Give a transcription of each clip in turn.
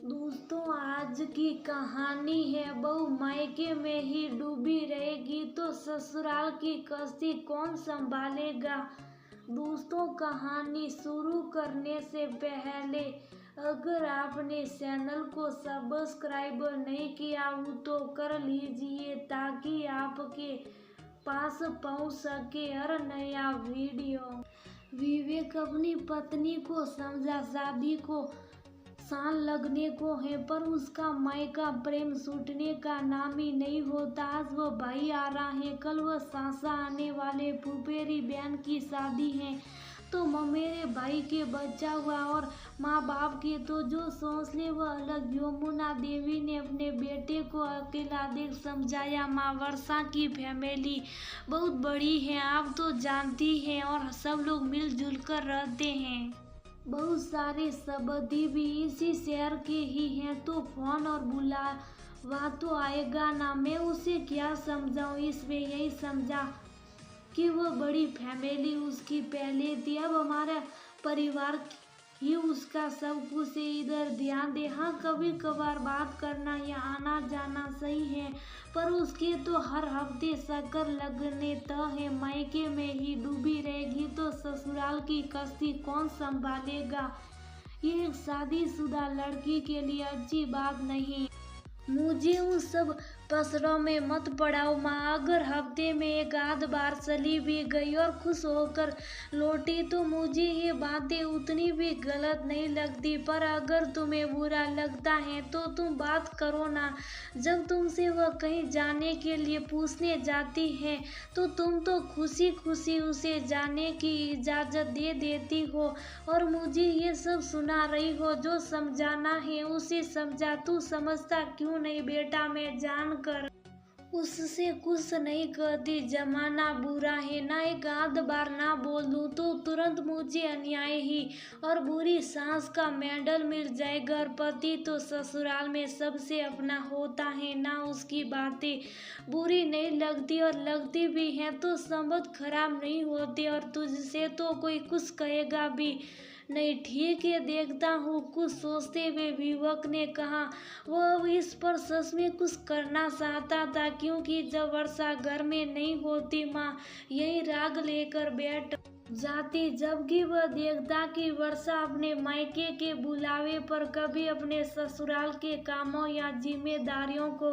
दोस्तों, आज की कहानी है बहू मायके में ही डूबी रहेगी तो ससुराल की कश्ती कौन संभालेगा। दोस्तों, कहानी शुरू करने से पहले अगर आपने चैनल को सब्सक्राइब नहीं किया हो तो कर लीजिए ताकि आपके पास पहुंच सके हर नया वीडियो। विवेक अपनी पत्नी को समझा शादी को साल लगने को है पर उसका मायका प्रेम छूटने का नाम ही नहीं होता। आज वो भाई आ रहा है, कल वो सासा आने वाले, फुफेरी बहन की शादी है तो मेरे भाई के बच्चा हुआ और माँ बाप के तो जो सोच ले वो अलग। यमुना देवी ने अपने बेटे को अकेला देख समझाया। माँ वर्षा की फैमिली बहुत बड़ी है, आप तो जानती हैं, और सब लोग मिलजुल कर रहते हैं। बहुत सारे संबंधी भी इसी शहर के ही हैं तो फोन और बुलावा तो आएगा ना। मैं उसे क्या समझाऊं, इसमें यही समझा कि वो बड़ी फैमिली उसकी पहले थी, अब हमारा परिवार ही उसका सब कुछ है। इधर ध्यान दे। हाँ, कभी कभार बात करना या आना जाना सही है पर उसके तो हर हफ्ते चक्कर लगने तय है। मायके में ही डूबी रहेगी तो ससुराल की कश्ती कौन संभालेगा। ये एक शादीशुदा लड़की के लिए अच्छी बात नहीं। मुझे उन सब पसरों में मत पड़ाओ माँ। अगर हफ्ते में एक आध बार चली भी गई और खुश होकर लौटी तो मुझे ये बातें उतनी भी गलत नहीं लगती, पर अगर तुम्हें बुरा लगता है तो तुम बात करो ना। जब तुमसे वह कहीं जाने के लिए पूछने जाती है तो तुम तो खुशी खुशी उसे जाने की इजाज़त दे देती हो और मुझे ये सब सुना रही हो। जो समझाना है उसे समझा, तू समझता क्यों नहीं बेटा। मैं जानकर उससे कुछ नहीं कहती, जमाना बुरा है ना। एक आध बार ना बोल दूं तो तुरंत मुझे अन्याय ही और बुरी सांस का मेडल मिल जाएगा। और पति तो ससुराल में सबसे अपना होता है ना। उसकी बातें बुरी नहीं लगती और लगती भी हैं तो संबंध खराब नहीं होते और तुझसे तो कोई कुछ कहेगा भी नहीं। ठीक है, देखता हूँ। कुछ सोचते हुए विवेक ने कहा। वह अब इस पर सच में कुछ करना चाहता था क्योंकि जब वर्षा घर में नहीं होती माँ यही राग लेकर बैठ जाती, जबकि वह देखता कि वर्षा अपने मायके के बुलावे पर कभी अपने ससुराल के कामों या जिम्मेदारियों को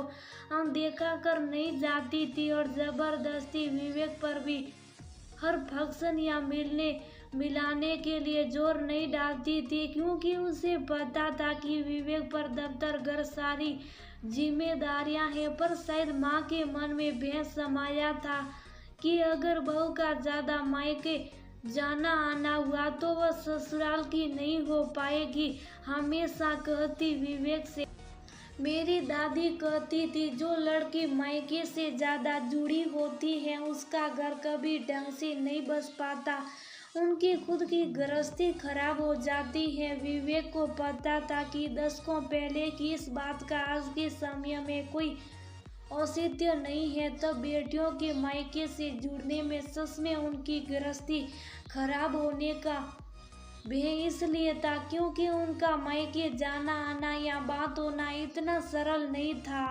अनदेखा कर नहीं जाती थी और जबरदस्ती विवेक पर भी हर फंक्शन या मिलाने के लिए जोर नहीं डालती थी क्योंकि उसे पता था कि विवेक पर दफ्तर घर सारी जिम्मेदारियां हैं। पर शायद माँ के मन में भैंस समाया था कि अगर बहू का ज्यादा मायके जाना आना हुआ तो वह ससुराल की नहीं हो पाएगी। हमेशा कहती विवेक से, मेरी दादी कहती थी जो लड़की मायके से ज्यादा जुड़ी होती है उसका घर कभी ढंग से नहीं बस पाता, उनकी खुद की गृहस्थी खराब हो जाती है। विवेक को पता था कि दशकों पहले की इस बात का आज के समय में कोई औचित्य नहीं है। तब बेटियों के मायके से जुड़ने में सच में उनकी गृहस्थी खराब होने का भय इसलिए था क्योंकि उनका मायके जाना आना या बात होना इतना सरल नहीं था।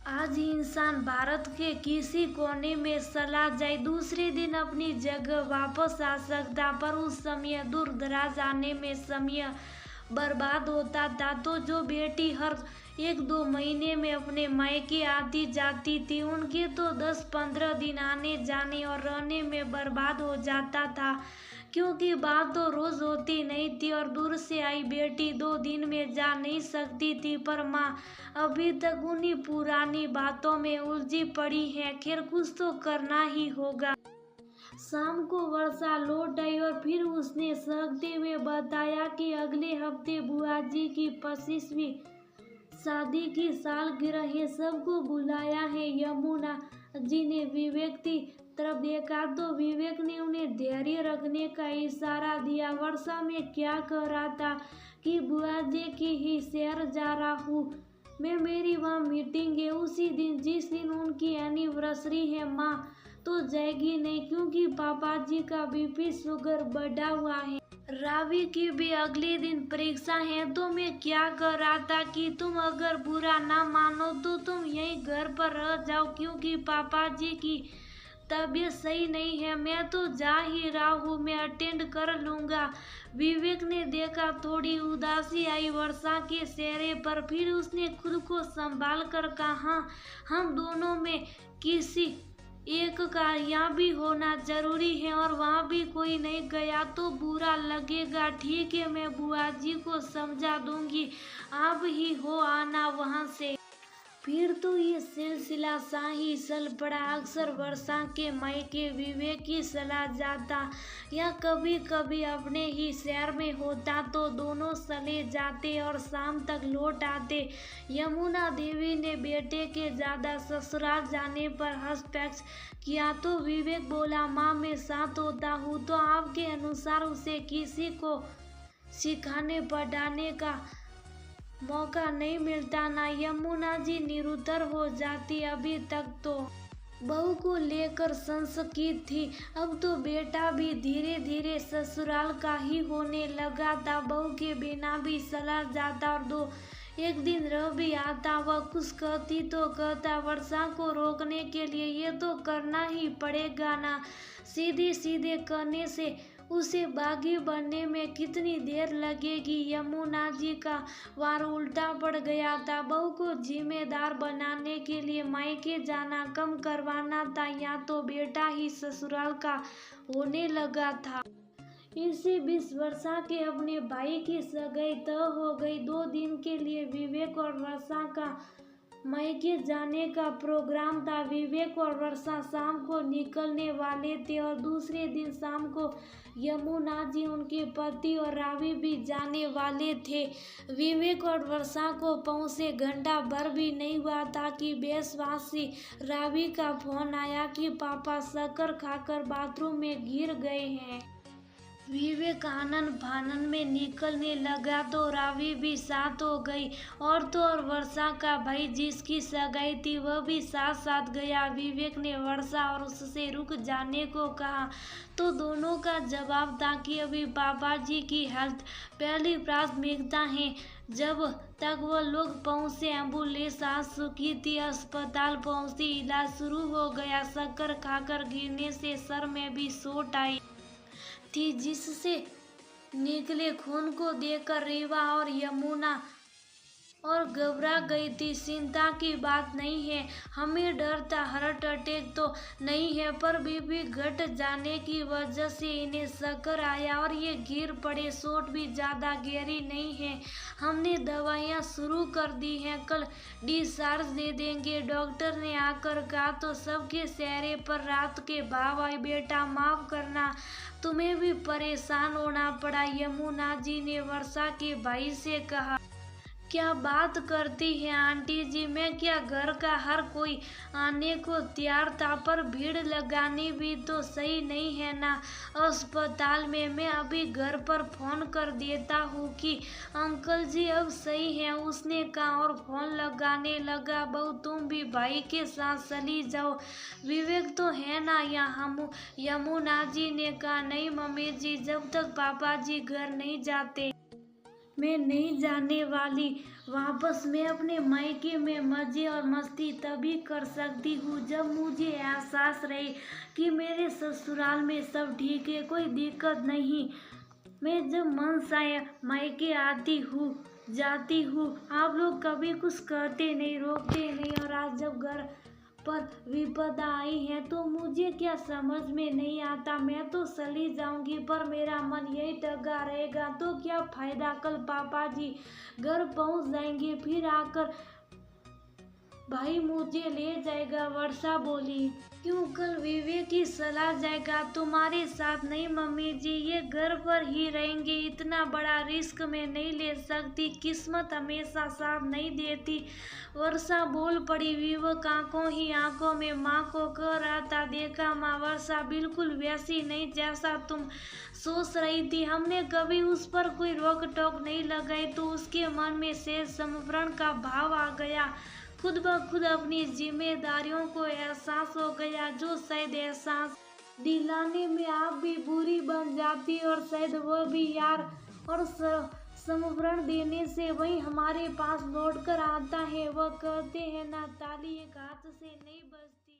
आज इंसान भारत के किसी कोने में चला जाए दूसरे दिन अपनी जगह वापस आ सकता, पर उस समय दूर दराज आने में समय बर्बाद होता था। तो जो बेटी हर 1-2 महीने में अपने मायके आती जाती थी उनके तो 10-15 दिन आने जाने और रहने में बर्बाद हो जाता था क्योंकि बात तो रोज होती नहीं थी और दूर से आई बेटी 2 दिन में जा नहीं सकती थी। पर माँ अभी तक उन्हीं पुरानी बातों में उलझी पड़ी है। खैर, कुछ तो करना ही होगा। शाम को वर्षा लौट आई और फिर उसने सहकते हुए बताया कि अगले हफ्ते बुआ जी की 25वीं शादी की सालगिरह है, सबको बुलाया है। यमुना जी ने विवेक की तरफ देखा तो विवेक ने उन्हें धैर्य रखने का इशारा दिया। वर्षा में क्या कह रहा था कि बुआ जी की ही शहर जा रहा हूँ मैं, मेरी वहाँ मीटिंग है उसी दिन जिस दिन उनकी एनिवर्सरी है। माँ तो जाएगी नहीं क्योंकि पापा जी का बीपी शुगर बढ़ा हुआ है। रावी की भी अगले दिन परीक्षा है, तो मैं क्या कर रहा था कि तुम अगर बुरा ना मानो तो तुम यहीं घर पर रह जाओ, क्योंकि पापा जी की तबीयत सही नहीं है। मैं तो जा ही रहा हूँ, मैं अटेंड कर लूंगा। विवेक ने देखा थोड़ी उदासी आई वर्षा के चेहरे पर, फिर उसने खुद को संभाल कर कहा, "हाँ, हम दोनों में किसी एक का यहाँ भी होना जरूरी है, और वहाँ भी कोई नहीं गया तो बुरा लगेगा। ठीक है, मैं बुआ जी को समझा दूंगी, आप ही हो आना वहाँ से।" फिर तो ये सिलसिला सा ही चल पड़ा। अक्सर वर्षा के मायके विवेक की सलाह जाता, या कभी कभी अपने ही शहर में होता, तो दोनों चले जाते और शाम तक लौट आते। यमुना देवी ने बेटे के ज्यादा ससुराल जाने पर हस्तक्षेप किया, तो विवेक बोला, "माँ, मैं साथ होता हूँ तो आपके अनुसार उसे किसी को सिखाने पढ़ाने का मौका नहीं मिलता ना?" यमुना जी निरुत्तर हो जाती। अभी तक तो बहू को लेकर संशयित थी, अब तो बेटा भी धीरे धीरे ससुराल का ही होने लगा था। बहू के बिना भी चला जाता और दो एक दिन रह भी आता। वह कुछ कहती तो कहता, "वर्षा को रोकने के लिए ये तो करना ही पड़ेगा ना। सीधे सीधे करने से उसे बागी बनने में कितनी देर लगेगी?" यमुना जी का वार उल्टा पड़ गया था। बहू को जिम्मेदार बनाने के लिए मायके जाना कम करवाना था, या तो बेटा ही ससुराल का होने लगा था। इसी बीच वर्षा के अपने भाई की सगाई तय हो गई। 2 दिन के लिए विवेक और वर्षा का मायके जाने का प्रोग्राम था। विवेक और वर्षा शाम को निकलने वाले थे, और दूसरे दिन शाम को यमुना जी, उनके पति और रावी भी जाने वाले थे। विवेक और वर्षा को पहुंचे घंटा भर भी नहीं हुआ था कि बेसवासी रावी का फोन आया कि पापा शक्कर खाकर बाथरूम में गिर गए हैं। विवेक आनन फानन में निकलने लगा तो रावी भी साथ हो गई, और तो और वर्षा का भाई जिसकी सगाई थी वह भी साथ साथ गया। विवेक ने वर्षा और उससे रुक जाने को कहा, तो दोनों का जवाब था कि अभी पापा जी की हेल्थ पहली प्राथमिकता है। जब तक वो लोग पहुंचे, एम्बुलेंस आ चुकी थी, अस्पताल पहुंची, इलाज शुरू हो गया। शक्कर खाकर गिरने से सर में भी चोट आई थी, जिससे निकले खून को देखकर रीवा और यमुना और घबरा गई थी। चिंता की बात नहीं है, हमें डर था हार्ट अटैक तो नहीं है, पर बीपी घट जाने की वजह से इन्हें शक्कर आया और ये गिर पड़े। चोट भी ज्यादा गहरी नहीं है, हमने दवाइयाँ शुरू कर दी हैं, कल डिस्चार्ज दे देंगे, डॉक्टर ने आकर कहा। तो सबके चेहरे पर रात के भाव आए। बेटा, माफ करना, तुम्हें भी परेशान होना पड़ा, यमुना जी ने वर्षा के भाई से कहा। क्या बात करती है आंटी जी, मैं क्या, घर का हर कोई आने को तैयार था, पर भीड़ लगानी भी तो सही नहीं है ना अस्पताल में। मैं अभी घर पर फोन कर देता हूँ कि अंकल जी अब सही है, उसने कहा और फोन लगाने लगा। बहू, तुम भी भाई के साथ चली जाओ, विवेक तो है ना यहाँ? यमुना जी ने कहा, नहीं मम्मी जी, जब तक पापा जी घर नहीं जाते मैं नहीं जाने वाली वापस। मैं अपने मायके में मजे और मस्ती तभी कर सकती हूँ जब मुझे एहसास रहे कि मेरे ससुराल में सब ठीक है, कोई दिक्कत नहीं। मैं जब मन चाहे मायके आती हूँ, जाती हूँ, आप लोग कभी कुछ कहते नहीं, रोकते नहीं, और आज जब घर पर विपदा आई है तो मुझे क्या समझ में नहीं आता। मैं तो चली जाऊंगी, पर मेरा मन यही टगा रहेगा, तो क्या फायदा? कल पापा जी घर पहुंच जाएंगे, फिर आकर भाई मुझे ले जाएगा, वर्षा बोली। क्यों, कल विवेक ही चला जाएगा, तुम्हारे साथ नहीं मम्मी जी, ये घर पर ही रहेंगे, इतना बड़ा रिस्क मैं नहीं ले सकती, किस्मत हमेशा साथ नहीं देती, वर्षा बोल पड़ी। विवेक आंखों ही आंखों में माँ को कह रहा था, देखा माँ, वर्षा बिल्कुल वैसी नहीं जैसा तुम सोच रही थी, हमने कभी उस पर कोई रोक टोक नहीं लगाई, तो उसके मन में से समर्पण का भाव आ गया, खुद ब खुद अपनी जिम्मेदारियों को एहसास हो गया, जो शायद एहसास दिलाने में आप भी बुरी बन जाती और शायद वह भी यार, और समर्पण देने से वही हमारे पास लौट कर आता है। वह कहते हैं ना, ताली एक हाथ से नहीं बजती।